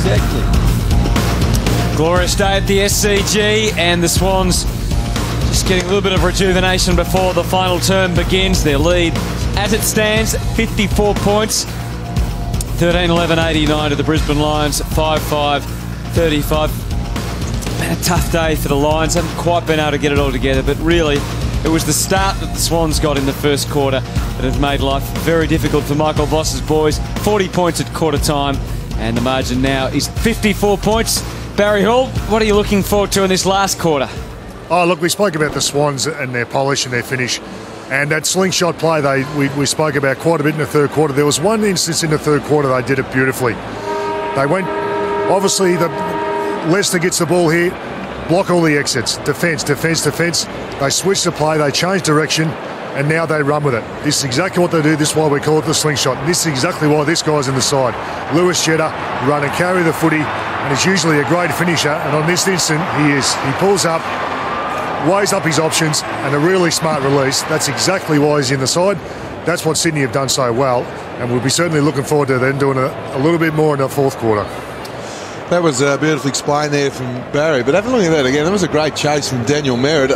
Exactly. Glorious day at the SCG, and the Swans just getting a little bit of rejuvenation before the final term begins. Their lead, as it stands, 54 points. 13-11-89 to the Brisbane Lions, 5-5-35. Been a tough day for the Lions. Haven't quite been able to get it all together, but really, it was the start that the Swans got in the first quarter that has made life very difficult for Michael Voss's boys. 40 points at quarter time, and the margin now is 54 points. Barry Hall, what are you looking forward to in this last quarter? Oh, look, we spoke about the Swans and their polish and their finish. And that slingshot play we spoke about quite a bit in the third quarter. There was one instance in the third quarter they did it beautifully. They went, obviously, Leicester gets the ball here, block all the exits, defence, defence, defence. They switch the play, they change direction, and now they run with it. This is exactly what they do. This is why we call it the slingshot. And this is exactly why this guy's in the side. Lewis Jetta, run and carry the footy, and he's usually a great finisher. And on this instant, he is. He pulls up, weighs up his options, and a really smart release. That's exactly why he's in the side. That's what Sydney have done so well, and we'll be certainly looking forward to them doing a little bit more in the fourth quarter. That was beautifully explained there from Barry, but have a look at that again. That was a great chase from Daniel Merritt.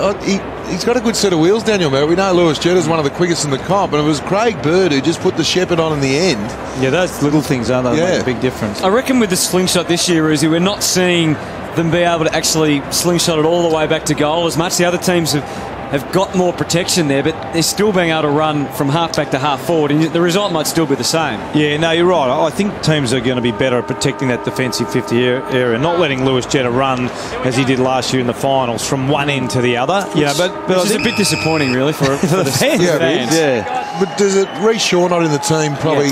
He's got a good set of wheels, Daniel Merritt. We know Lewis Jetta's one of the quickest in the comp, and it was Craig Bird who just put the shepherd on in the end. Yeah, those little things, aren't they? Make a big difference. I reckon with the slingshot this year, Uzi, we're not seeing them be able to actually slingshot it all the way back to goal as much. The other teams have got more protection there, but they're still being able to run from half back to half forward, and the result might still be the same. Yeah, no, you're right. I think teams are going to be better at protecting that defensive 50 area, not letting Lewis Jetta run as he did last year in the finals from one end to the other. Yeah, but it's a bit disappointing, really, for the fans. Yeah. But does it Reece Shaw not in the team probably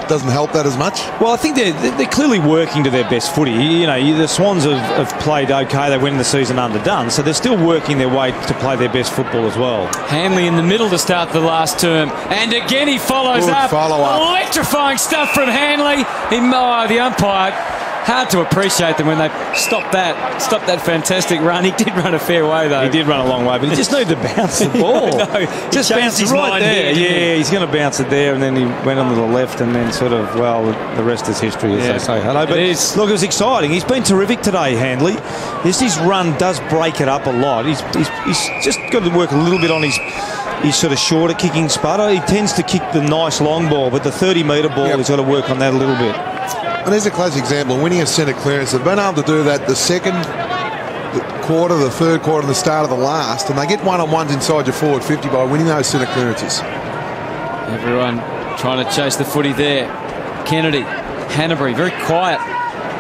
doesn't help that as much? Well, I think they're clearly working to their best footy. You know, the Swans have played okay. They went in the season underdone, so they're still working their way to play their best football as well. Hanley in the middle to start the last term, and again he follows up. Electrifying stuff from Hanley. The umpire, hard to appreciate them when they stopped that fantastic run. He did run a fair way, though. He did run a long way, but he just needed to bounce the ball. Just bounce his right there. Yeah, he's going to bounce it there, and then he went on to the left, and then sort of, well, the rest is history, as they say. Hello, but look, it was exciting. He's been terrific today, Handley. His run does break it up a lot. He's just got to work a little bit on his sort of shorter kicking sputter. He tends to kick the nice long ball, but the 30-metre ball, he's got to work on that a little bit. And there's a classic example, winning a centre clearance. They've been able to do that the second quarter, the third quarter, and the start of the last, and they get one-on-ones inside your forward 50 by winning those centre clearances. Everyone trying to chase the footy there. Kennedy, Hanbury, very quiet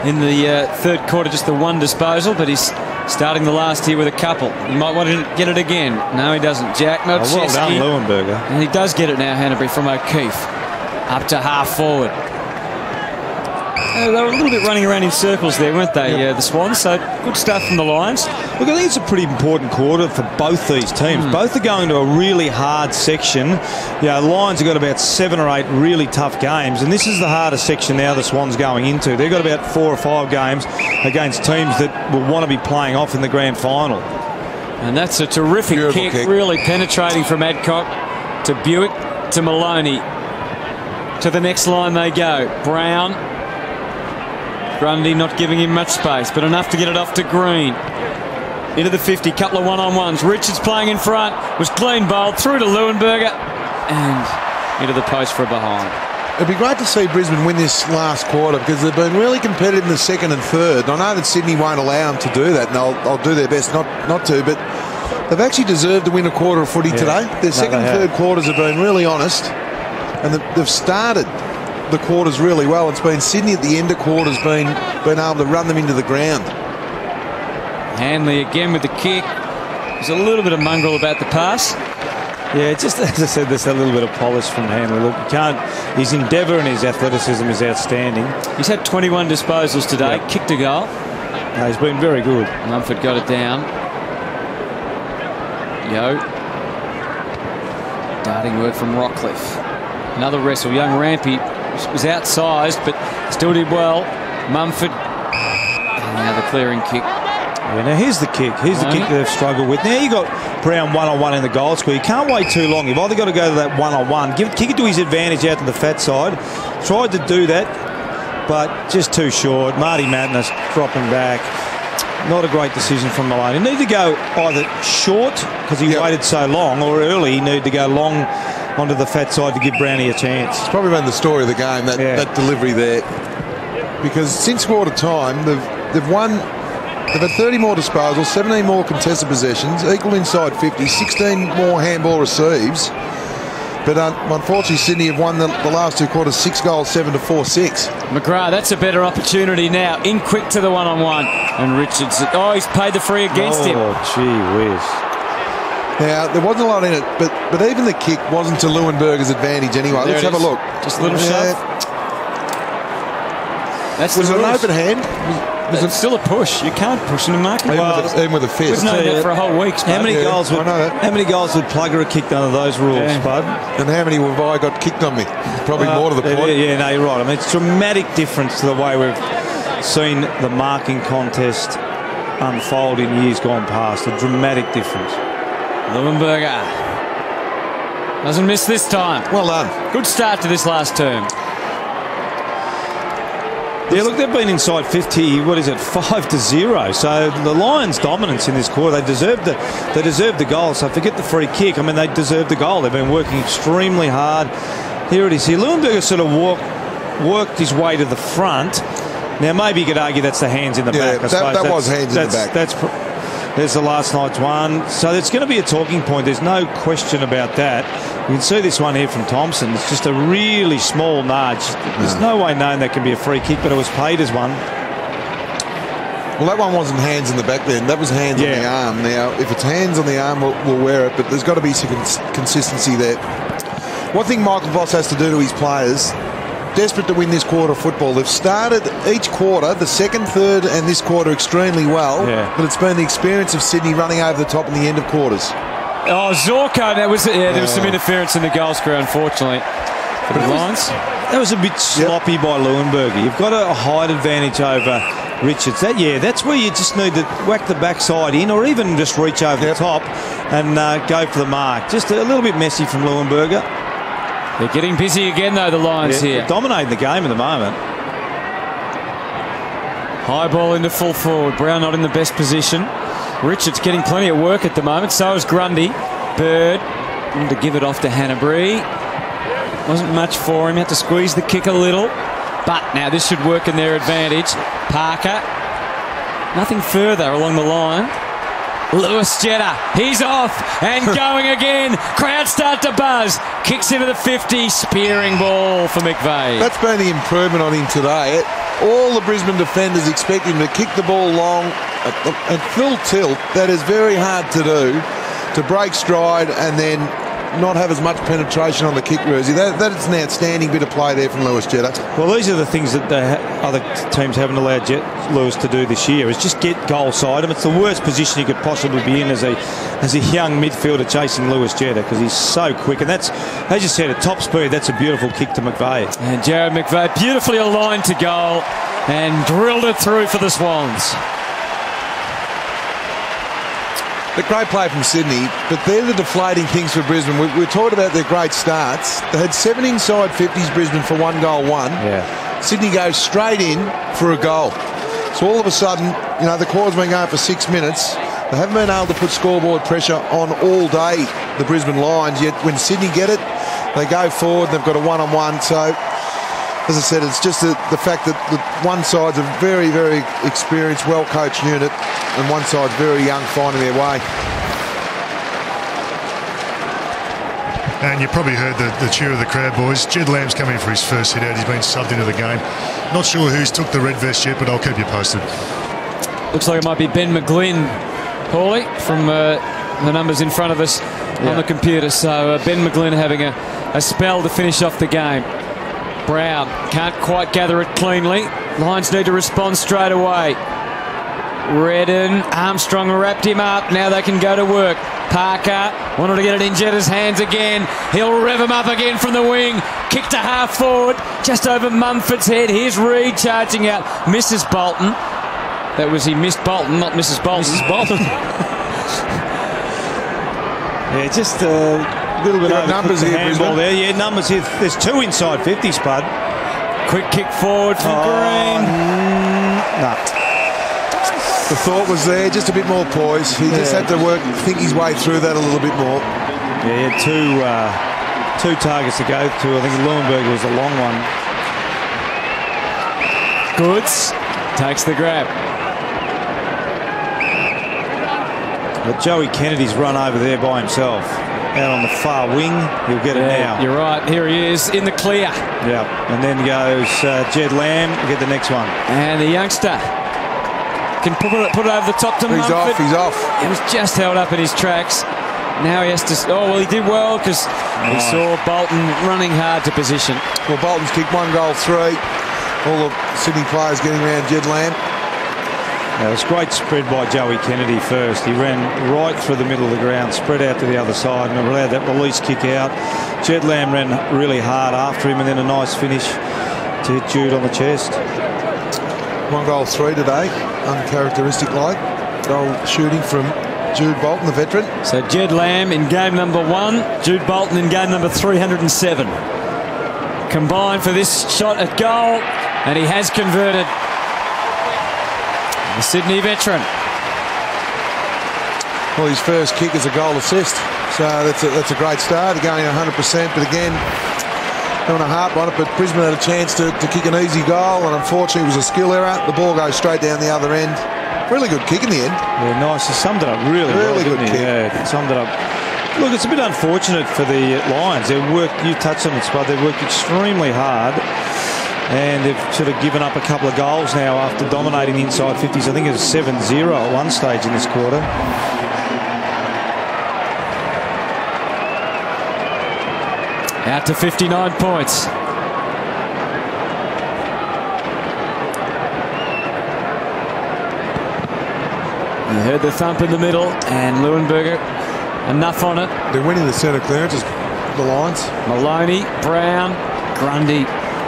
in the third quarter, just the one disposal, but he's starting the last here with a couple. He might want to get it again. No, he doesn't. Jack Melchesky. Well done, Leuenberger. And he does get it now, Hanbury, from O'Keefe. Up to half forward. They were a little bit running around in circles there, weren't they, the Swans? So good stuff from the Lions. Look, I think it's a pretty important quarter for both these teams. Both are going to a really hard section. Lions have got about 7 or 8 really tough games, and this is the hardest section now the Swans going into. They've got about 4 or 5 games against teams that will want to be playing off in the grand final. And that's a terrific kick, really penetrating from Adcock to Buick to Maloney. To the next line they go. Brown. Grundy not giving him much space, but enough to get it off to Green. Into the 50, couple of one-on-ones. Richards playing in front, was clean bowled, through to Leuenberger, and into the post for a behind. It'd be great to see Brisbane win this last quarter because they've been really competitive in the second and third. I know that Sydney won't allow them to do that, and they'll do their best not to, but they've actually deserved to win a quarter of footy today. Their second and third quarters have been really honest, and they've started the quarters really well. It's been Sydney at the end of quarters been able to run them into the ground. Hanley again with the kick. There's a little bit of mongrel about the pass. Yeah, just as I said, there's a little bit of polish from Hanley. Look, his endeavour and his athleticism is outstanding. He's had 21 disposals today, kicked a goal. No, he's been very good. Mumford got it down. Darting work from Rockcliffe. Another wrestle. Young Rampy was outsized, but still did well. Mumford. And now the clearing kick. Yeah, now here's the kick. Here's the kick that they've struggled with. Now you got Brown one-on-one in the goal square. You can't wait too long. You've either got to go to that one-on-one, kick it to his advantage out to the fat side. Tried to do that. but just too short. Marty Madness dropping back. Not a great decision from Maloney. He needed to go either short because he waited so long, or early he needed to go long onto the fat side to give Brownie a chance. It's probably been the story of the game, that delivery there. Because since quarter time, they've won. They've had 30 more disposals, 17 more contested possessions, equal inside 50, 16 more handball receives. But unfortunately, Sydney have won the last 2 quarters, 6 goals, 7 to 4-6. McGrath, that's a better opportunity now. In quick to the one-on-one. And Richards, he's paid the free against him. Oh, gee whiz. Now, there wasn't a lot in it, but even the kick wasn't to Leuenberger's advantage anyway. Let's have a look. Just a little shove. Was it an open hand? Was it still a push? You can't push in a market. Even with a fist. We've known that for a whole week, Spud. How many goals would Plugger have kicked under those rules, Spud? And how many have I got kicked on me? Probably more to the point. Yeah, no, you're right. I mean, it's a dramatic difference to the way we've seen the marking contest unfold in years gone past. A dramatic difference. Leuenberger doesn't miss this time. Well done. Good start to this last term. Yeah, look, they've been inside 50. What is it, 5-0? So the Lions' dominance in this quarter, they deserved the goal. So forget the free kick. I mean, they deserved the goal. They've been working extremely hard. Here it is. Here, Leuenberger sort of worked his way to the front. Now, maybe you could argue that's the hands in the back. I suppose that was hands in the back. There's the last night's one. So it's going to be a talking point. There's no question about that. You can see this one here from Thompson. It's just a really small nudge. There's no way known that can be a free kick, but it was paid as one. Well, that one wasn't hands in the back then. That was hands on the arm. Now, if it's hands on the arm, we'll wear it, but there's got to be some consistency there. One thing Michael Voss has to do to his players, desperate to win this quarter of football. They've started each quarter, the second, third and this quarter, extremely well, but it's been the experience of Sydney running over the top in the end of quarters. Oh, Zorko, there was some interference in the goal square, unfortunately, for the Lions. That was a bit sloppy by Leuenberger. You've got a height advantage over Richards. That's where you just need to whack the backside in, or even just reach over the top and go for the mark. Just a little bit messy from Leuenberger. They're getting busy again, though, the Lions here. They're dominating the game at the moment. High ball into full forward. Brown not in the best position. Richards getting plenty of work at the moment. So is Grundy. Bird wanted to give it off to Hanbury. Wasn't much for him. Had to squeeze the kick a little. But now this should work in their advantage. Parker. Nothing further along the line. Lewis Jetta, he's off and going again. Crowd start to buzz. Kicks into the 50, spearing ball for McVeigh. That's been the improvement on him today. All the Brisbane defenders expect him to kick the ball long at full tilt. That is very hard to do, to break stride and then not have as much penetration on the kick, Rosie. That is an outstanding bit of play there from Lewis Jetta. Well, these are the things that the other teams haven't allowed Lewis to do this year, is just get goal side him. It's the worst position you could possibly be in as a young midfielder chasing Lewis Jetta, because he's so quick. And that's, as you said, at top speed, that's a beautiful kick to McVeigh. And Jared McVeigh beautifully aligned to goal and drilled it through for the Swans. The great play from Sydney, but they're the deflating things for Brisbane. We talked about their great starts. They had 7 inside 50s, Brisbane, for 1 goal, 1. Yeah. Sydney goes straight in for a goal. So all of a sudden, the quarter's been going for 6 minutes. They haven't been able to put scoreboard pressure on all day, the Brisbane Lions, yet when Sydney get it, they go forward, they've got a one-on-one. So, as I said, it's just the fact that one side's a very, very experienced, well-coached unit, and one side's very young, finding their way. And you probably heard the cheer of the crowd, boys. Jed Lamb's coming for his first hit out. He's been subbed into the game. Not sure who's took the red vest yet, but I'll keep you posted. Looks like it might be Ben McGlynn, Paulie, from the numbers in front of us on the computer. So Ben McGlynn having a spell to finish off the game. Brown can't quite gather it cleanly. Lions need to respond straight away. Redden, Armstrong wrapped him up. Now they can go to work. Parker wanted to get it in Jetta's hands again. He'll rev him up again from the wing. Kick to half forward, just over Mumford's head. Here's Reid charging out. Misses Bolton. That was, he missed Bolton, not Mrs. Bolton. Mrs. Bolton. Yeah, just a little bit over numbers here, handball there. Yeah, numbers here. There's 2 inside 50s, Spud. Quick kick forward from Green. No. The thought was there, just a bit more poise. He just had to think his way through that a little bit more. Yeah, he had two targets to go to. I think Leuenberger was a long one. Goods takes the grab. But Joey Kennedy's run over there by himself. Out on the far wing, he'll get it now. You're right, here he is in the clear. Yeah, and then goes Jed Lamb to get the next one. And the youngster can put it over the top to Mumford. He's off. He was just held up in his tracks. Now he has to... Oh, well, he did well because he saw Bolton running hard to position. Well, Bolton's kicked 1 goal 3. All the Sydney players getting around Jed Lamb. It was a great spread by Joey Kennedy first. He ran right through the middle of the ground, spread out to the other side, and allowed that release kick out. Jed Lamb ran really hard after him, and then a nice finish to hit Jude on the chest. 1 goal 3 today, uncharacteristic like. Goal shooting from Jude Bolton, the veteran. So Jed Lamb in game number 1, Jude Bolton in game number 307. Combined for this shot at goal, and he has converted. The Sydney veteran. Well, his first kick is a goal assist, so that's a great start. Going 100%, but again, don't want to harp on it, but Brisbane had a chance to kick an easy goal, and unfortunately it was a skill error. The ball goes straight down the other end. Really good kick in the end. Yeah, nice. He summed it up really well, good kick. Yeah, summed it up. Look, it's a bit unfortunate for the Lions. You touched on it, Spud. They've worked extremely hard. And they've sort of given up a couple of goals now after dominating the inside 50s. I think it was 7-0 at one stage in this quarter. Out to 59 points. You heard the thump in the middle, and Leuenberger enough on it. They're winning the centre clearances, the Lions. Maloney, Brown, Grundy.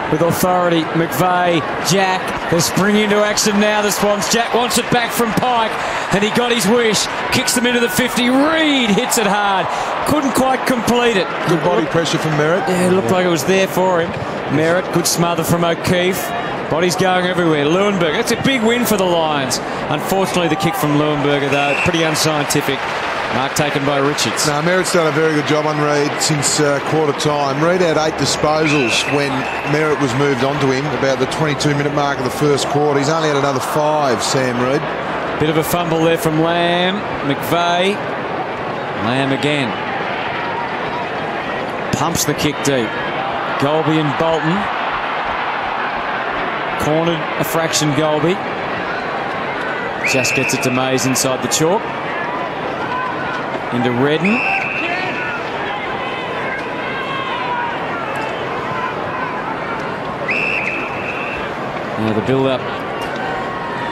With authority, McVeigh, Jack, they're springing into action now, the Swans. Jack wants it back from Pike, and he got his wish. Kicks them into the 50. Reid hits it hard. Couldn't quite complete it. Good body pressure from Merritt. Yeah, it looked like it was there for him. Merritt, good smother from O'Keefe. Body's going everywhere. Leuenberger, that's a big win for the Lions. Unfortunately, the kick from Leuenberger, though, pretty unscientific. Mark taken by Richards. No, Merritt's done a very good job on Reid since quarter time. Reid had 8 disposals when Merritt was moved on to him about the 22-minute mark of the first quarter. He's only had another 5, Sam Reid. Bit of a fumble there from Lamb. McVeigh. Lamb again. Pumps the kick deep. Golby and Bolton. Cornered a fraction, Golby. Just gets it to Mays inside the chalk. Into Redden. Now the build-up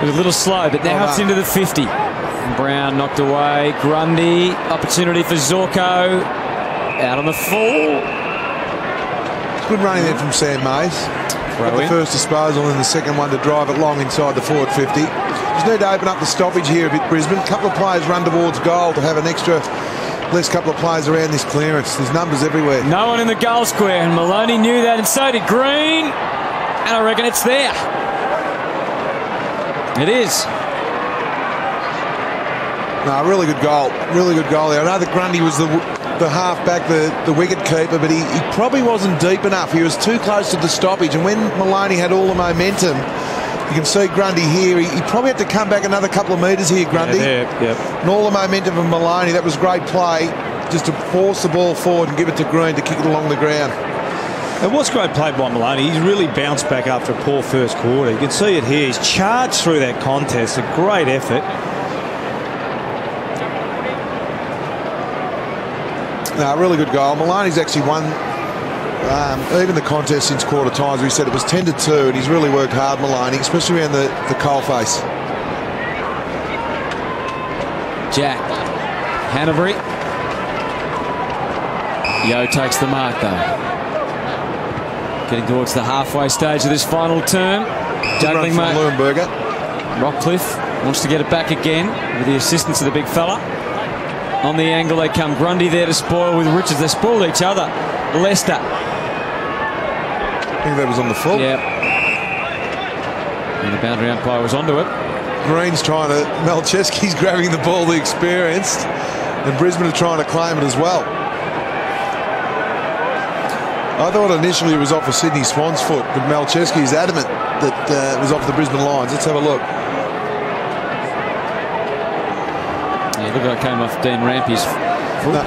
was a little slow, but now it's into the 50. And Brown knocked away. Grundy, opportunity for Zorko. Out on the full. Good running there from Sam Mays. Got the first disposal and the second one to drive it long inside the forward 50. Just need to open up the stoppage here a bit, Brisbane. A couple of players run towards goal to have an extra less couple of players around this clearance. There's numbers everywhere. No one in the goal square, and Maloney knew that, and so did Green. And I reckon it's there. It is. No, really good goal. Really good goal there. I know that Grundy was the half-back, the wicket keeper, but he probably wasn't deep enough. He was too close to the stoppage, and when Maloney had all the momentum, you can see Grundy here. He probably had to come back another couple of metres here, Grundy. Yeah. And all the momentum of Maloney. That was great play, just to force the ball forward and give it to Green to kick it along the ground. It was great play by Maloney. He's really bounced back after a poor first quarter. You can see it here. He's charged through that contest. A great effort. No, really good goal. Maloney's actually won even the contest since quarter times. We said it was 10-2, and he's really worked hard, Maloney, especially around the coalface. Jack. Hanbury. Yo takes the mark, though. Getting towards the halfway stage of this final term. Juggling mate. Leuenberger. Rockcliffe wants to get it back again with the assistance of the big fella. On the angle they come. Grundy there to spoil with Richards. They spoiled each other. Leicester. I think that was on the full. Yeah. And the boundary umpire was onto it. Green's trying to... Malcheski's grabbing the ball, the experienced. And Brisbane are trying to claim it as well. I thought initially it was off a Sydney Swans foot, but Malcheski is adamant that it was off the Brisbane Lions. Let's have a look. Yeah, looked like it came off Dean Rampy's foot.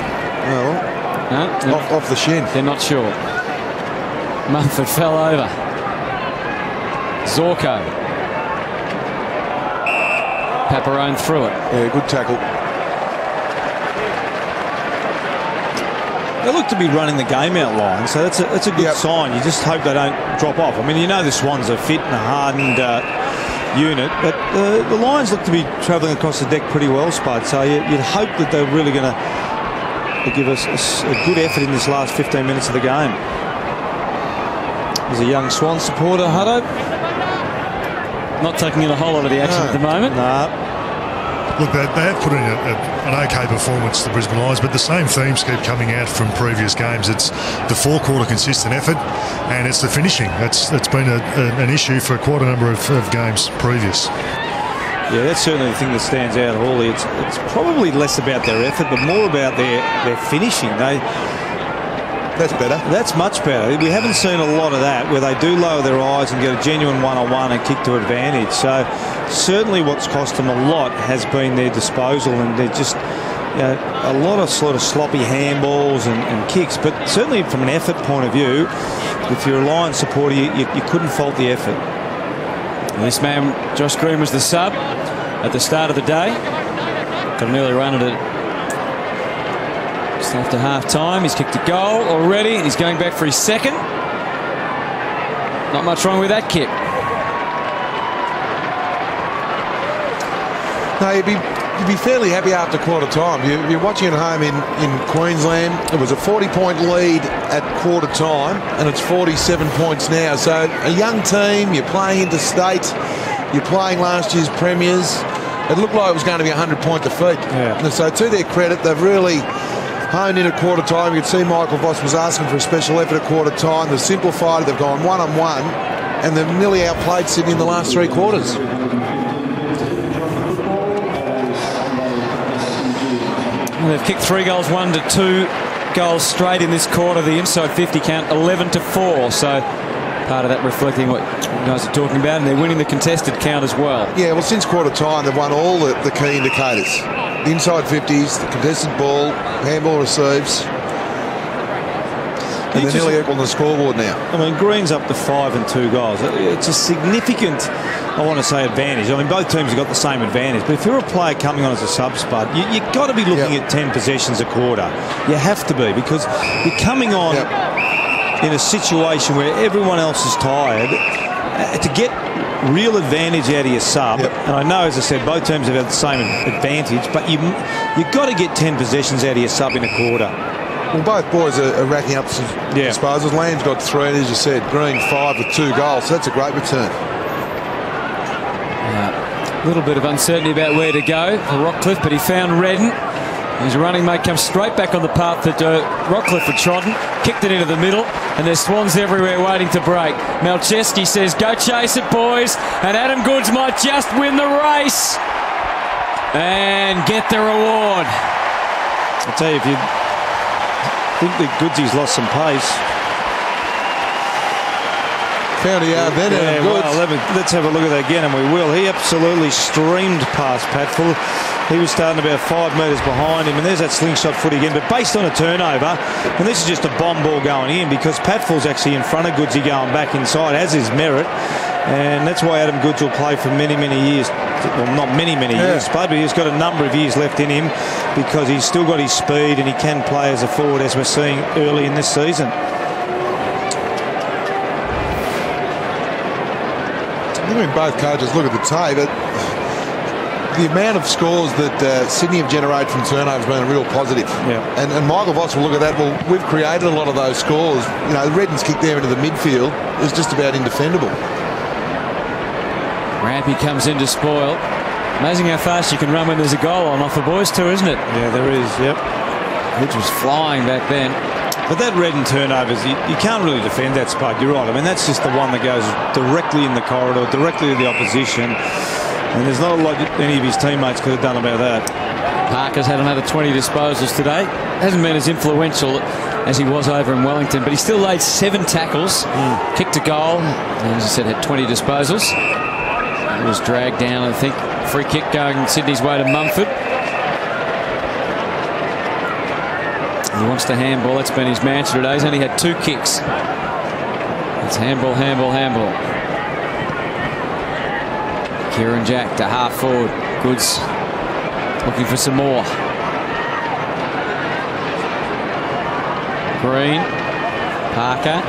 No, off the shin. They're not sure. Mumford fell over. Zorko. Paparone threw it. Yeah, good tackle. They look to be running the game out line, so that's a good sign. You just hope they don't drop off. I mean, you know the Swans are fit and a hardened unit, but the Lions look to be travelling across the deck pretty well, Spud. So you'd hope that they're really going to give us a good effort in this last 15 minutes of the game. There's a young Swan supporter, Hutto. Not taking in a whole lot of the action at the moment. No. Look, they have put in an okay performance, the Brisbane Lions, but the same themes keep coming out from previous games. It's the four-quarter consistent effort, and it's the finishing. That's been an issue for quite a number of games previous. Yeah, that's certainly the thing that stands out, Hawley. It's probably less about their effort, but more about their finishing. That's better. That's much better. We haven't seen a lot of that where they do lower their eyes and get a genuine one-on-one and kick to advantage. So certainly what's cost them a lot has been their disposal, and they're just a lot of sort of sloppy handballs and kicks. But certainly from an effort point of view, if you're a Lions supporter, you couldn't fault the effort. And this man, Josh Green, was the sub at the start of the day. Got an early run at it. Just after half-time, he's kicked a goal already, and he's going back for his second. Not much wrong with that kick. No, you'd be fairly happy after quarter time. You're watching at home in Queensland. It was a 40-point lead at quarter time, and it's 47 points now. So a young team, you're playing interstate, you're playing last year's premiers. It looked like it was going to be a 100-point defeat. Yeah. And so to their credit, they've really honed in at quarter time. You could see Michael Voss was asking for a special effort at quarter time. They've simplified it. They've gone one-on-one, and they've nearly outplayed Sydney in the last three quarters. Well, they've kicked 3 goals, 1 to 2 goals straight in this quarter. The inside 50 count 11-4. So part of that reflecting what you guys are talking about, and they're winning the contested count as well. Yeah, well, since quarter time, they've won all the key indicators. The inside 50s, the contested ball, handball receives. And they're nearly equal on the scoreboard now. I mean, Green's up to 5 and 2 goals. It's a significant, I want to say, advantage. I mean, both teams have got the same advantage. But if you're a player coming on as a sub-spud, you've got to be looking at 10 possessions a quarter. You have to be, because you're coming on in a situation where everyone else is tired. To get real advantage out of your sub, and I know, as I said, both teams have had the same advantage, but you've got to get 10 possessions out of your sub in a quarter. Well, both boys are racking up some disposals. Lamb's got 3, and as you said, Green 5 with 2 goals, so that's a great return. A little bit of uncertainty about where to go for Rockcliffe, but he found Redden. His running mate comes straight back on the path that Rockcliffe had trodden, kicked it into the middle, and there's Swans everywhere waiting to break. Malcheski says, go chase it, boys, and Adam Goodes might just win the race and get the reward. I'll tell you, if you think that Goodsy's lost some pace. Found a yard then. Well, let's have a look at that again, and we will. He absolutely streamed past Patfull. He was starting about 5 metres behind him, and there's that slingshot foot again, but based on a turnover, and this is just a bomb ball going in, because Patfull's actually in front of Goodsy going back inside, as is Merritt, and that's why Adam Goodes will play for many, many years. Well, not many, many years, but he's got a number of years left in him, because he's still got his speed and he can play as a forward, as we're seeing early in this season. I mean, both coaches look at the tape, but the amount of scores that Sydney have generated from turnovers has been a real positive. Yeah. And Michael Voss will look at that. Well, we've created a lot of those scores. You know, Redden's kick there into the midfield is just about indefendable. Rampy comes in to spoil. Amazing how fast you can run when there's a goal on offer, boys, too, isn't it? Yeah, there is, yep. Which was flying back then. But that red and turnovers, you can't really defend that spot. You're right. I mean, that's just the one that goes directly in the corridor, directly to the opposition. And there's not a lot any of his teammates could have done about that. Parker's had another 20 disposals today. Hasn't been as influential as he was over in Wellington, but he still laid 7 tackles, kicked a goal, and as I said, had 20 disposals. He was dragged down, I think. Free kick going Sydney's way to Mumford. He wants to handball. That's been his mantra today. He's only had 2 kicks. It's handball, handball, handball. Kieran Jack to half forward. Goods looking for some more. Green. Parker.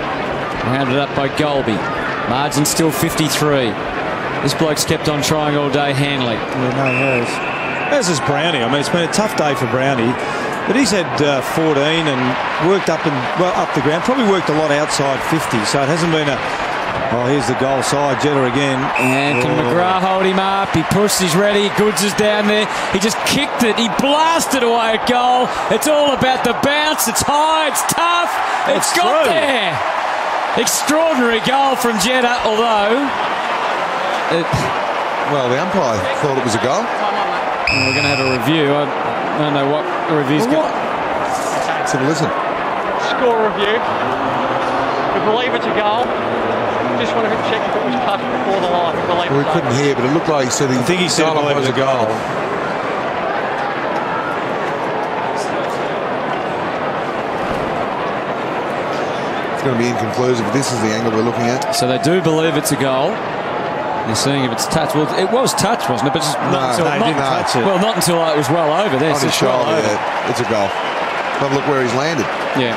Rounded up by Golby. Margin still 53. This bloke's kept on trying all day, Hanley. Yeah, no, he has. As is Brownie. I mean, it's been a tough day for Brownie. But he's had 14 and worked up the ground. Probably worked a lot outside 50. So it hasn't been a... Oh, here's the goal side. Jetta again. And can McGrath hold him up? He pushed, he's ready. Goods is down there. He just kicked it. He blasted away a goal. It's all about the bounce. It's high. It's tough. It's got there. Extraordinary goal from Jetta, although... Well, the umpire thought it was a goal. We're going to have a review. I don't know what the review's got. Let's have a listen. Score review. We believe it's a goal. Just want to check if it was touched before the line. We couldn't hear, but it looked like he said I think he said it was a goal. It's going to be inconclusive, but this is the angle we're looking at. So they do believe it's a goal. They're seeing if it's touched. Well, it was touched, wasn't it? But just not until it was well over. There, on his shoulder, yeah. It's a goal. Have a look where he's landed. Yeah.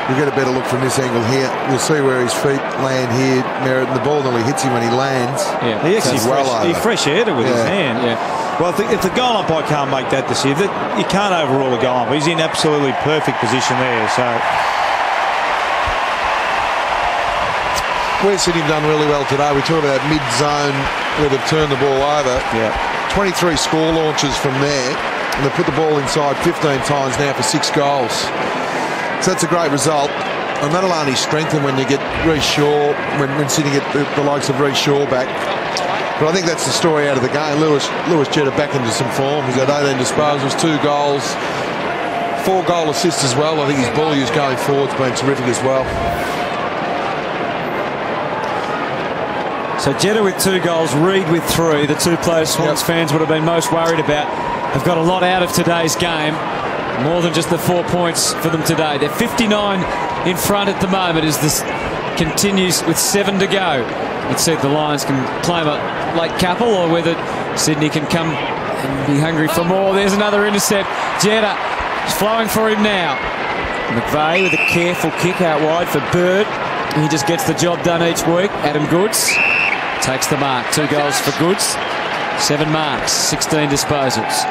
We'll get a better look from this angle here. We'll see where his feet land here. Merritt, and the ball nearly hits him when he lands. Yeah. He actually fresh-aired it with his hand. Yeah. Well, if the goal umpire can't make that decision, you can't overrule a goal umpire. He's in absolutely perfect position there. So where's Sydney done really well today? We talked about mid-zone where they've turned the ball over. Yeah. 23 score launches from there, and they've put the ball inside 15 times now for 6 goals. So that's a great result, and that'll only strengthen when you get Reece Shaw, when Sydney get the likes of Reece Shaw back. But I think that's the story out of the game. Lewis Jetta back into some form. He's had 18 disposals, 2 goals, 4 goal assists as well. I think his ball use going forward's been terrific as well. So Jetta with 2 goals, Reid with 3. The 2 players Swans fans would have been most worried about have got a lot out of today's game. More than just the 4 points for them today. They're 59 in front at the moment as this continues with 7 to go. Let's see if the Lions can claim a late couple or whether Sydney can come and be hungry for more. There's another intercept. Jetta is flowing for him now. McVeigh with a careful kick out wide for Bird. He just gets the job done each week. Adam Goods takes the mark. 2 goals for Goods. 7 marks, 16 disposals.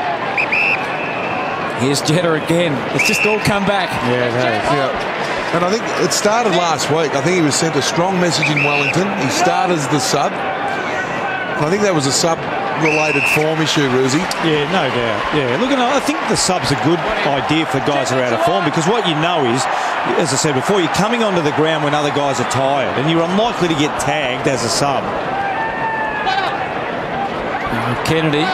Here's Jetta again. It's just all come back. Yeah, it has. Yeah. And I think it started last week. I think he was sent a strong message in Wellington. He started as the sub. And I think that was a sub-related form issue, Ruzi. Yeah, no doubt. Yeah, look, I think the sub's a good idea for guys who are out of form, because what you know is, as I said before, you're coming onto the ground when other guys are tired, and you're unlikely to get tagged as a sub. Kennedy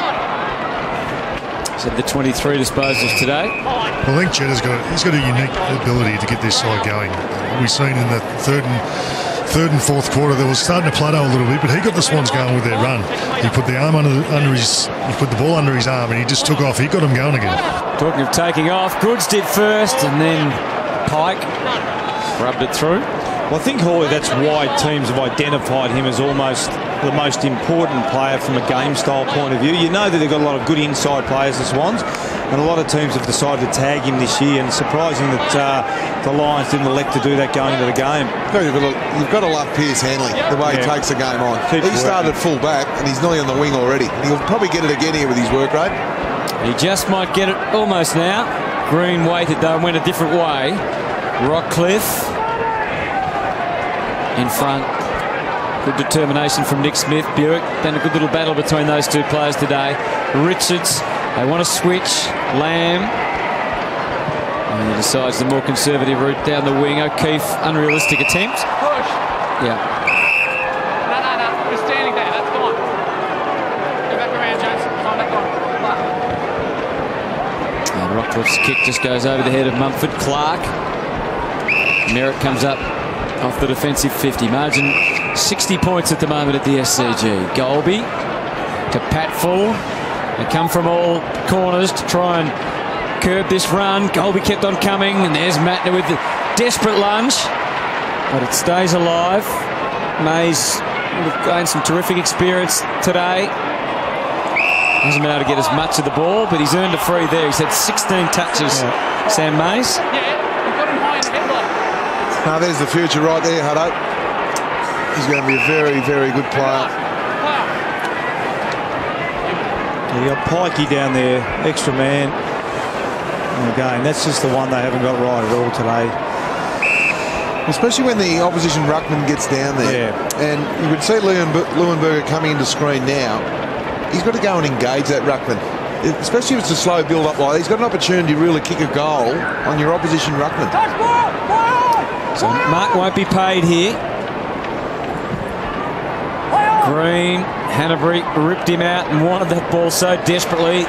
said the 23 disposals today. I think Jetta's got a unique ability to get this side going. We've seen in the third and fourth quarter they were starting to plateau a little bit, but he got the Swans going with their run. He put the arm he put the ball under his arm, and he just took off. He got him going again. Talking of taking off, Goods did first, and then Pike rubbed it through. Well, I think, Hawley, that's why teams have identified him as almost the most important player from a game style point of view. You know that they've got a lot of good inside players, the Swans, and a lot of teams have decided to tag him this year, and it's surprising that the Lions didn't elect to do that going into the game. You've got to love Piers Hanley, the way he takes the game on. He started at full back, and he's nearly on the wing already. And he'll probably get it again here with his work rate. He just might get it almost now. Green waited though and went a different way. Rockcliffe in front. Good determination from Nick Smith. Buick, then a good little battle between those 2 players today. Richards, they want to switch. Lamb. And he decides the more conservative route down the wing. O'Keefe, unrealistic attempt. Push. Yeah. No. You're standing there. That's fine. Go back around, Jones. Come back on. And Rockcliffe's kick just goes over the head of Mumford. Clark. Merritt comes up off the defensive 50. Margin 60 points at the moment at the SCG. Golby to Patfull. They come from all corners to try and curb this run. Golby kept on coming, and there's Matner with the desperate lunge, but it stays alive. Mays gained some terrific experience today. Hasn't been able to get as much of the ball, but he's earned a free there. He's had 16 touches, Sam Mays. Yeah, you've got him high in the headlock. Now there's the future right there, Hutto. He's going to be a very, very good player. You got Pikey down there, extra man. And again, that's just the one they haven't got right at all today. Especially when the opposition ruckman gets down there. Yeah. And you could see Leuenberger coming into screen now. He's got to go and engage that ruckman. Especially if it's a slow build-up like that. He's got an opportunity to really kick a goal on your opposition ruckman. So Mark won't be paid here. Green, Hanbury ripped him out and wanted that ball so desperately.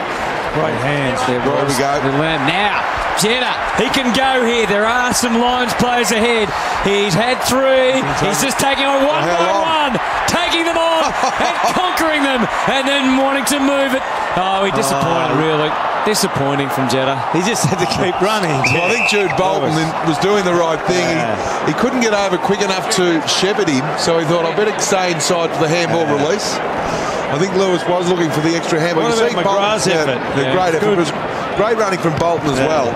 Great hands. There we go. Now, Jenner, he can go here. There are some Lions players ahead. He's had 3. He's just taking on one by one, taking them on and conquering them, and then wanting to move it. Oh, he disappointed, really. Disappointing from Jeddah. He just had to keep running. Well, I think Jude Bolton was doing the right thing. He couldn't get over quick enough to shepherd him, so he thought, I better stay inside for the handball release. I think Lewis was looking for the extra handball. What about McGrath's effort? Great effort. It was great running from Bolton as well.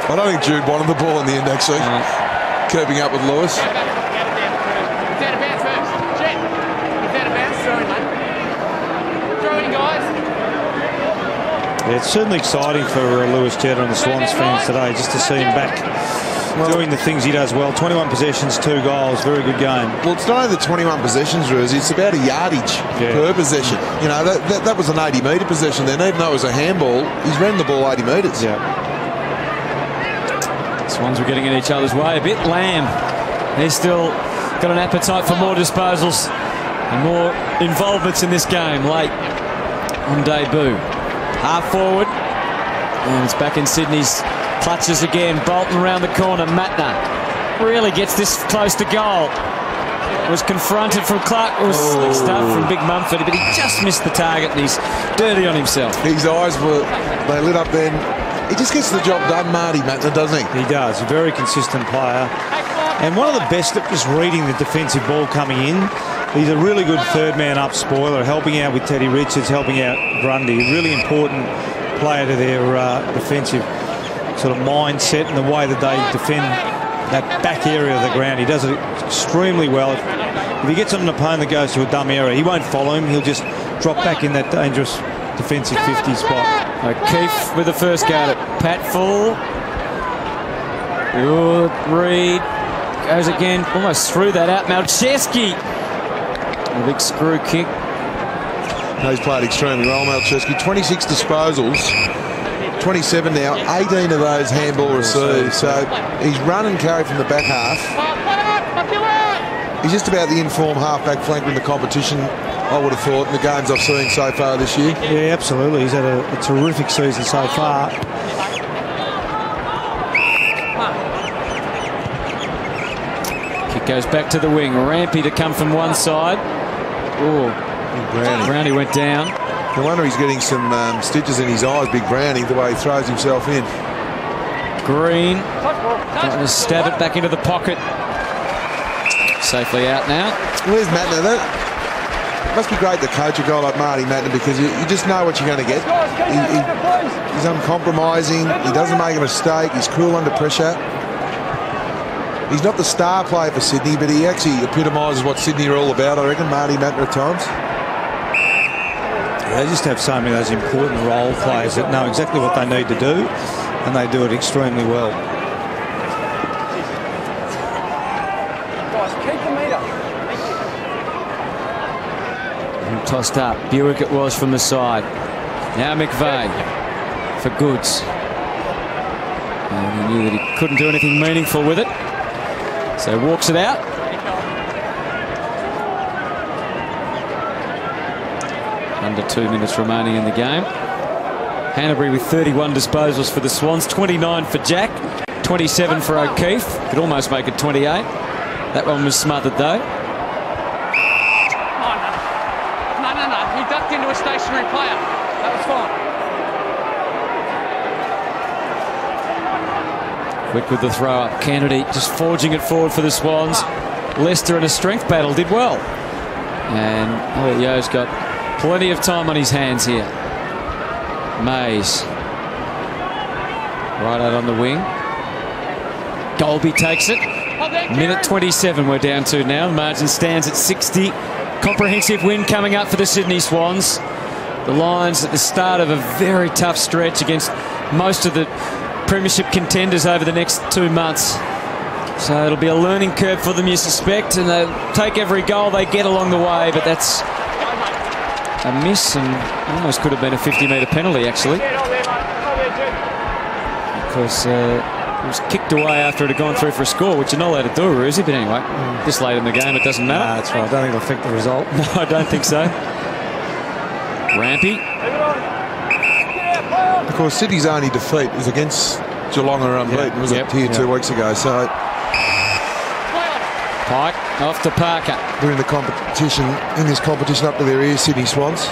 I don't think Jude wanted the ball in the end, actually. Keeping up with Lewis. Yeah, it's certainly exciting for Lewis Jeddah and the Swans fans today just to see him back doing the things he does well. 21 possessions, 2 goals, very good game. Well, it's not only the 21 possessions, Ruse, it's about a yardage per possession. You know, that was an 80-metre possession then. Even though it was a handball, he's ran the ball 80 metres. Yeah. Swans were getting in each other's way a bit. Lamb, he's still got an appetite for more disposals and more involvements in this game late on debut. Half forward, and it's back in Sydney's clutches again. Bolton around the corner. Matner really gets this close to goal. Was confronted from Clark. It was slick stuff from Big Mumford, but he just missed the target, and he's dirty on himself. His eyes they lit up then. He just gets the job done, Marty Matner, doesn't he? He does. A very consistent player. And one of the best at just reading the defensive ball coming in. He's a really good third man up spoiler, helping out with Teddy Richards, helping out Grundy. A really important player to their defensive sort of mindset and the way that they defend that back area of the ground. He does it extremely well. If he gets on an opponent that goes to a dumb area, he won't follow him. He'll just drop back in that dangerous defensive 50 spot. O'Keefe with the first go at it. Patfull. Good read. Goes again, almost threw that out. Malcheski. A big screw kick. He's played extremely well, Malcheski. 26 disposals. 27 now. 18 of those handball received. So he's run and carried from the back half. He's just about the informed half-back flanker in the competition, I would have thought, in the games I've seen so far this year. Yeah, absolutely. He's had a terrific season so far. Kick goes back to the wing. Rampy to come from one side. Oh, Brownie went down. No wonder he's getting some stitches in his eyes, Big Brownie, the way he throws himself in. Green trying to stab it back into the pocket. Safely out now. Where's Matner? It must be great to coach a guy like Marty Matner, because you just know what you're going to get. He's uncompromising. He doesn't make a mistake. He's cool under pressure. He's not the star player for Sydney, but he actually epitomises what Sydney are all about, I reckon, Marty Matner at times. They just have so many of those important role players that know exactly what they need to do, and they do it extremely well. And tossed up. Buick it was from the side. Now McVeigh. for Goods. And he knew that he couldn't do anything meaningful with it. So walks it out. Under 2 minutes remaining in the game. Hanbury with 31 disposals for the Swans, 29 for Jack, 27 for O'Keefe. Could almost make it 28. That one was smothered though. Oh, no. He ducked into a stationary player. That was fine. Quick with the throw up. Kennedy just forging it forward for the Swans. Lester in a strength battle did well. And Yo's got plenty of time on his hands here. Mays. Right out on the wing. Golby takes it. Minute 27 we're down to now. The margin stands at 60. Comprehensive win coming up for the Sydney Swans. The Lions at the start of a very tough stretch against most of the premiership contenders over the next 2 months. So it'll be a learning curve for them, you suspect, and they'll take every goal they get along the way, but that's a miss and almost could have been a 50-metre penalty, actually. Because it was kicked away after it had gone through for a score, which you're not allowed to do, Ruzi, but anyway, this late in the game, it doesn't matter. Nah, that's right. I don't think it'll affect the result. No, I don't think so. Rampy. Of course, Sydney's only defeat was against Geelong or unbeaten, was it, here 2 weeks ago, so... Pike off to Parker. They're in the competition, in this competition up to their ears, Sydney Swans.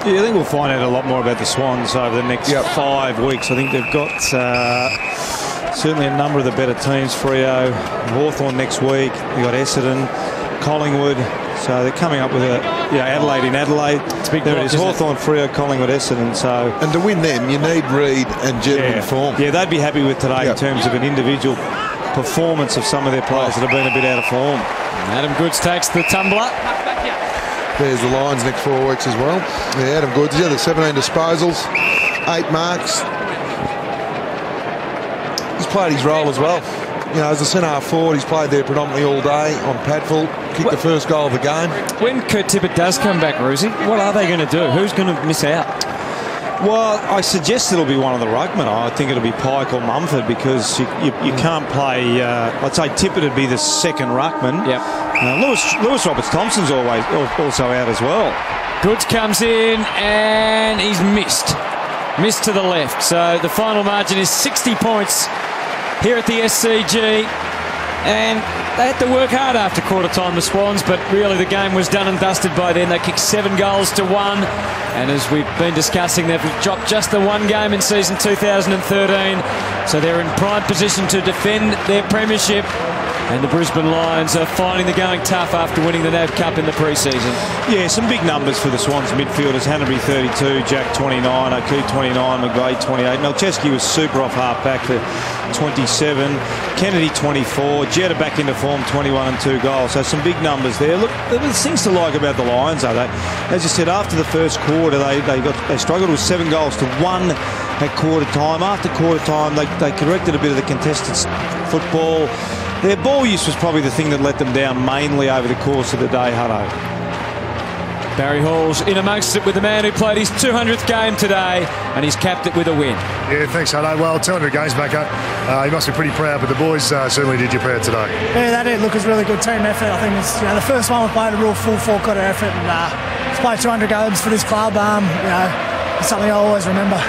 Yeah, I think we'll find out a lot more about the Swans over the next 5 weeks. I think they've got certainly a number of the better teams. Freo, Hawthorn next week. They've got Essendon, Collingwood. So they're coming up with Adelaide in Adelaide. There it is, Hawthorn, Freo, Collingwood, Essendon. So, and to win them, you need Reid and Gentleman form. Yeah, they'd be happy with today in terms of an individual performance of some of their players that have been a bit out of form. Adam Goods takes the tumbler. There's the Lions next 4 weeks as well. Yeah, Adam Goods, the 17 disposals, 8 marks. He's played his role as well. You know, as a centre-half forward, he's played there predominantly all day on Padfield, kicked the first goal of the game. When Kurt Tippett does come back, Ruzi, what are they going to do? Who's going to miss out? Well, I suggest it'll be one of the ruckmen. I think it'll be Pike or Mumford, because you can't play. I'd say Tippett would be the second ruckman. Yep. Lewis Roberts-Thompson's also out as well. Goods comes in and he's missed. Missed to the left. So the final margin is 60 points here at the SCG. And they had to work hard after quarter time, the Swans, but really the game was done and dusted by then. They kicked 7 goals to 1. And as we've been discussing, they've dropped just the 1 game in season 2013. So they're in prime position to defend their premiership. And the Brisbane Lions are finding the going tough after winning the NAB Cup in the pre-season. Yeah, some big numbers for the Swans midfielders. Hanbury 32, Jack 29, O'Keefe 29, McVeigh 28. Melcheski was super off half-back for 27. Kennedy 24. Jetta back into form, 21 and 2 goals. So some big numbers there. Look, there's things to like about the Lions, though. As you said, after the first quarter, they struggled with 7 goals to 1 at quarter time. After quarter time, they corrected a bit of the contested football. Their ball use was probably the thing that let them down mainly over the course of the day, Hutto. Barry Hall's in amongst it with the man who played his 200th game today, and he's capped it with a win. Yeah, thanks, Hutto. Well, 200 games back up. You must be pretty proud, but the boys certainly did you proud today. Yeah, that did. Look, it was a really good team effort. I think it's the first one we played a real full 4-quarter effort, and to play 200 games for this club, it's something I'll always remember.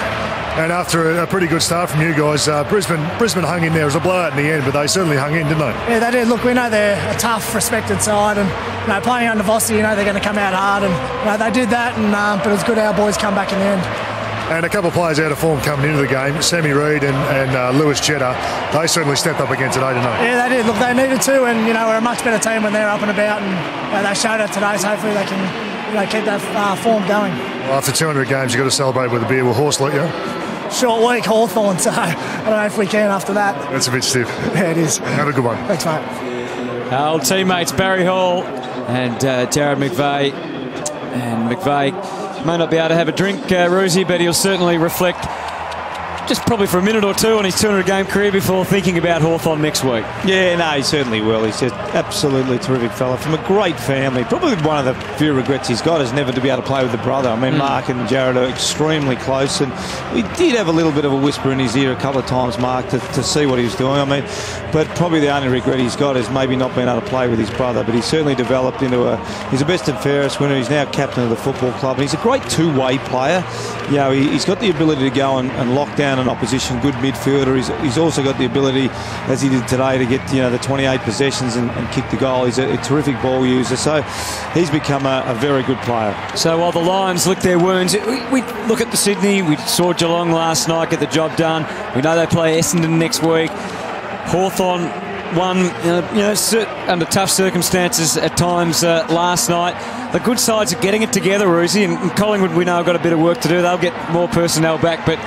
And after a pretty good start from you guys, Brisbane hung in there. It was a blowout in the end, but they certainly hung in, didn't they? Yeah, they did. Look, we know they're a tough, respected side, and playing under Vossi, they're going to come out hard, and they did that. And but it was good our boys come back in the end. And a couple of players out of form coming into the game, Sammy Reid and Lewis Jetta, they certainly stepped up again today, didn't they? Yeah, they did. Look, they needed to, and we're a much better team when they're up and about, and they showed it today. So hopefully they can keep that form going. Well, after 200 games, you've got to celebrate with a beer. Will Horse let you? Short week, Hawthorn, so I don't know if we can after that. That's a bit stiff. Yeah, it is. Have a good one. Thanks, mate. Our old teammates Barry Hall and Jared McVeigh. And McVeigh may not be able to have a drink, Ruzi, but he'll certainly reflect just probably for a minute or two on his 200-game career before thinking about Hawthorn next week. Yeah, no, he certainly will. He's just absolutely terrific fella from a great family. Probably one of the few regrets he's got is never to be able to play with the brother. I mean, Mark and Jared are extremely close, and we did have a little bit of a whisper in his ear a couple of times, Mark, to see what he was doing. I mean, but probably the only regret he's got is maybe not being able to play with his brother. But he's certainly developed into he's a best and fairest winner. He's now captain of the football club, and he's a great two-way player. You know, he's got the ability to go and lock down an opposition, good midfielder. He's also got the ability, as he did today, to get the 28 possessions and kick the goal. He's a terrific ball user, so he's become a very good player. So while the Lions lick their wounds, we look at the Sydney. We saw Geelong last night get the job done. We know they play Essendon next week. Hawthorn won, under tough circumstances at times last night. The good sides are getting it together, Ruzi, and Collingwood, we know, have got a bit of work to do. They'll get more personnel back, but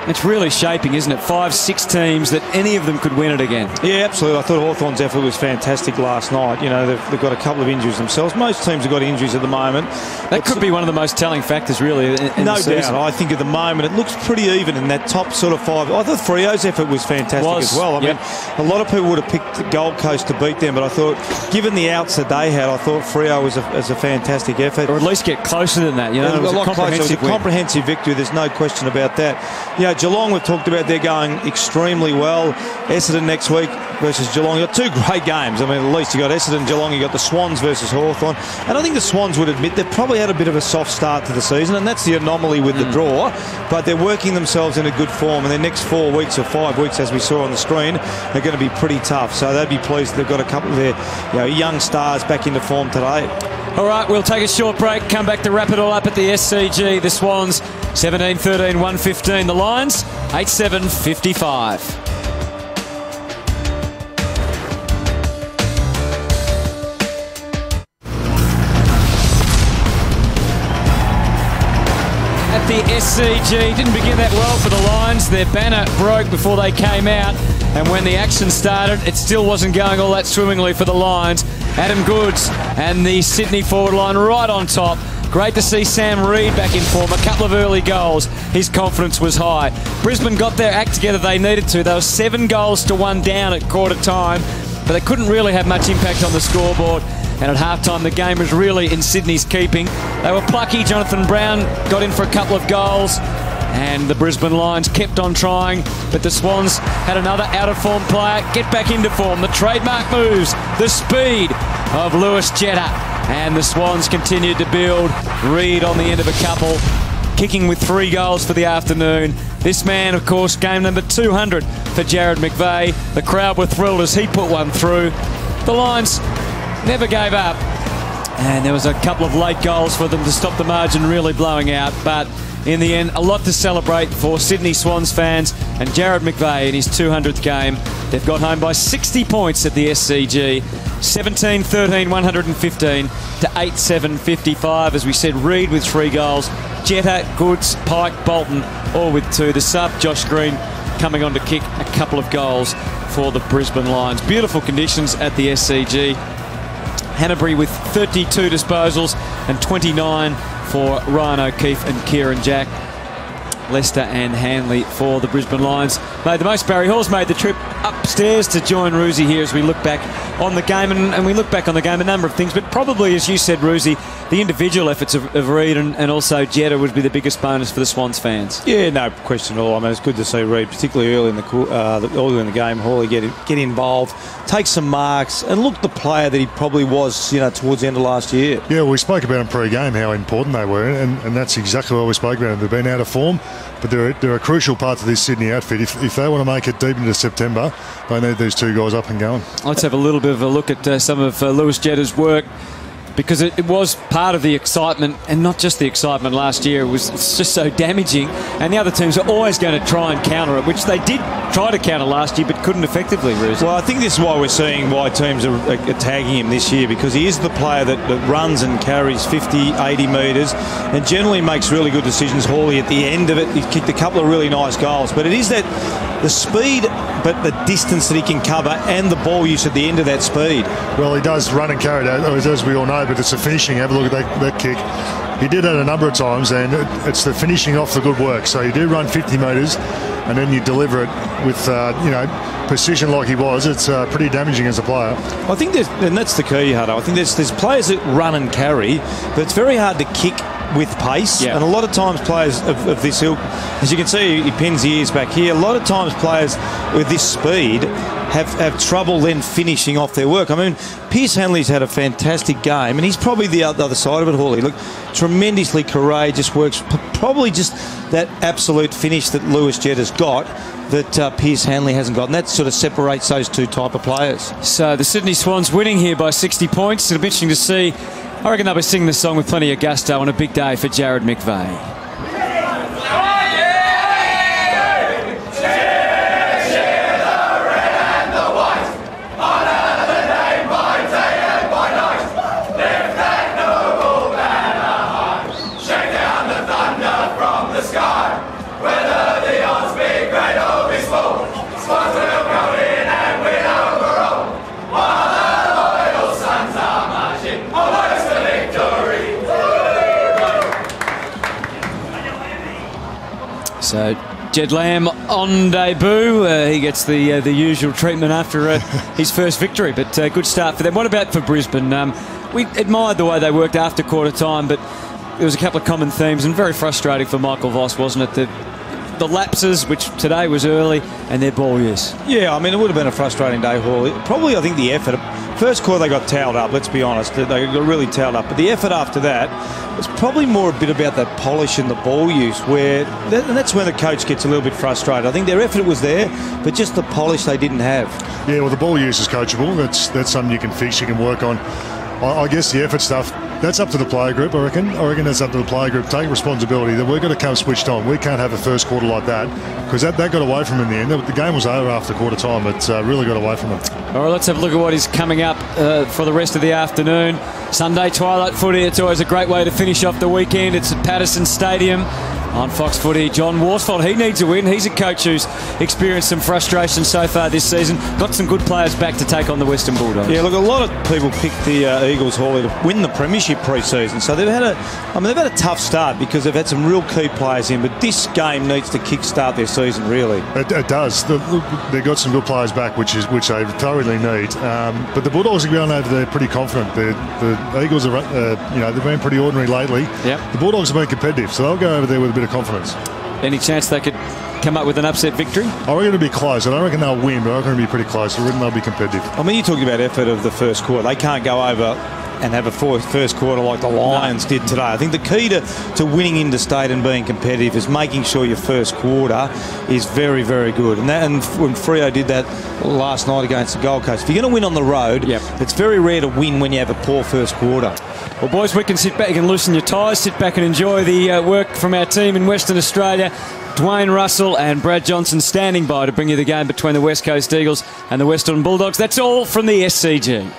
it's really shaping, isn't it? 5-6 teams that any of them could win it again. Yeah, absolutely. I thought Hawthorn's effort was fantastic last night. You know, they've got a couple of injuries themselves. Most teams have got injuries at the moment. That could be one of the most telling factors, really, in no the season. doubt. I think at the moment it looks pretty even in that top sort of 5. I thought Freo's effort was fantastic as well. I mean, a lot of people would have picked the Gold Coast to beat them, but I thought, given the outs that they had, I thought Freo was a fantastic effort. Or at least get closer than that. You know, it was a lot closer. It was a comprehensive victory. There's no question about that. Geelong, we've talked about, they're going extremely well. Essendon next week versus Geelong. You've got two great games. I mean, at least you got Essendon, Geelong. You got the Swans versus Hawthorn. And I think the Swans would admit they've probably had a bit of a soft start to the season, and that's the anomaly with the draw. But they're working themselves in a good form, and their next 4 weeks or 5 weeks, as we saw on the screen, are going to be pretty tough. So they'd be pleased they've got a couple of their young stars back into form today. All right, we'll take a short break, come back to wrap it all up at the SCG. The Swans 17-13, 115. The Lions 8-7-55. The SCG didn't begin that well for the Lions. Their banner broke before they came out, and when the action started, it still wasn't going all that swimmingly for the Lions. Adam Goodes and the Sydney forward line right on top. Great to see Sam Reid back in form. A couple of early goals. His confidence was high. Brisbane got their act together they needed to. They were 7-1 down at quarter time, but they couldn't really have much impact on the scoreboard. And at halftime, the game was really in Sydney's keeping. They were plucky. Jonathan Brown got in for a couple of goals, and the Brisbane Lions kept on trying, but the Swans had another out-of-form player get back into form. The trademark moves, the speed of Lewis Jetta, and the Swans continued to build. Reid on the end of a couple, kicking with 3 goals for the afternoon. This man, of course, game number 200 for Jared McVeigh. The crowd were thrilled as he put one through. The Lions never gave up, and there was a couple of late goals for them to stop the margin really blowing out, but in the end, a lot to celebrate for Sydney Swans fans and Jared McVeigh in his 200th game. They've got home by 60 points at the SCG, 17-13, 115 to 8-7-55. As we said, Reid with 3 goals, Jetta, Goodes, Pike, Bolton all with 2. The sub, Josh Green, coming on to kick a couple of goals for the Brisbane Lions. Beautiful conditions at the SCG. Hanbury with 32 disposals and 29 for Ryan O'Keefe and Kieran Jack. Leicester and Hanley for the Brisbane Lions made the most. Barry Hall's made the trip upstairs to join Ruzi here as we look back on the game, and we look back on the game a number of things, but probably, as you said, Ruzi, the individual efforts of Reid and also Jetta would be the biggest bonus for the Swans fans. Yeah, no question at all. I mean, it's good to see Reid, particularly early in the game, Hawley get involved, take some marks, and look the player that he probably was, towards the end of last year. Yeah, we spoke about in pre-game how important they were, and that's exactly what we spoke about. They've been out of form, but they're a crucial part of this Sydney outfit. If they want to make it deep into September, they need these 2 guys up and going. Let's have a little bit of a look at some of Lewis Jetta's work, because it was part of the excitement, and not just the excitement last year. It's just so damaging, and the other teams are always going to try and counter it, which they did try to counter last year but couldn't effectively. Well, I think this is why we're seeing why teams are tagging him this year, because he is the player that runs and carries 50, 80 metres and generally makes really good decisions. Hawley at the end of it, he kicked a couple of really nice goals, but it is that the speed, but the distance that he can cover and the ball use at the end of that speed. Well, he does run and carry that, as we all know, but it's the finishing. Have a look at that kick. He did that a number of times, and it's the finishing off the good work. So he did run 50 metres. and then you deliver it with, precision like he was, it's pretty damaging as a player. I think and that's the key, Hutto. I think there's players that run and carry, but it's very hard to kick with pace. And a lot of times players of this ilk, as you can see, he pins the ears back here. A lot of times players with this speed have trouble then finishing off their work. I mean, Pearce Hanley's had a fantastic game, and he's probably the other side of it, Hawley. Look, tremendously courageous, works probably just that absolute finish that Lewis Jett has got that Pearce Hanley hasn't got, and that sort of separates those two type of players. So the Sydney Swans winning here by 60 points. It'll be interesting to see. I reckon they'll be singing this song with plenty of gusto on a big day for Jared McVeigh. So Jed Lamb on debut. He gets the usual treatment after his first victory, but good start for them. What about for Brisbane? We admired the way they worked after quarter time, but there was a couple of common themes and very frustrating for Michael Voss, wasn't it? The lapses, which today was early, and their ball use. Yeah, I mean, it would have been a frustrating day, Hall. Probably, I think, the effort. First quarter, they got towed up, let's be honest. They got really towed up. But the effort after that was probably more a bit about that polish and the ball use, and that's when the coach gets a little bit frustrated. I think their effort was there, but just the polish they didn't have. Yeah, well, the ball use is coachable. That's something you can fix, you can work on. I guess the effort stuff, that's up to the player group, I reckon. I reckon that's up to the player group. Take responsibility that we're going to come switched on. We can't have a first quarter like that, because that got away from them in the end. The game was over after quarter time. It really got away from them. All right, let's have a look at what is coming up for the rest of the afternoon. Sunday twilight footy. It's always a great way to finish off the weekend. It's at Patterson Stadium. On Fox Footy, John Worsfold, he needs a win. He's a coach who's experienced some frustration so far this season. Got some good players back to take on the Western Bulldogs. Yeah, look, a lot of people picked the Eagles, Hawley, to win the premiership pre-season. So they've had a tough start because they've had some real key players in. But this game needs to kick-start their season, really. It does. They've got some good players back, which they thoroughly need. But the Bulldogs are going over there pretty confident. The Eagles are, they've been pretty ordinary lately. Yep. The Bulldogs have been competitive, so they'll go over there with a bit of confidence. Any chance they could come up with an upset victory? I reckon it'll be close. I don't reckon they'll win, but I reckon it'll be pretty close. I reckon they'll be competitive. I mean, you're talking about effort of the first quarter. They can't go over and have a first quarter like the Lions did today. I think the key to winning interstate and being competitive is making sure your first quarter is very, very good. And when Freo did that last night against the Gold Coast, if you're going to win on the road, it's very rare to win when you have a poor first quarter. Well, boys, we can sit back and loosen your ties, sit back and enjoy the work from our team in Western Australia. Dwayne Russell and Brad Johnson standing by to bring you the game between the West Coast Eagles and the Western Bulldogs. That's all from the SCG.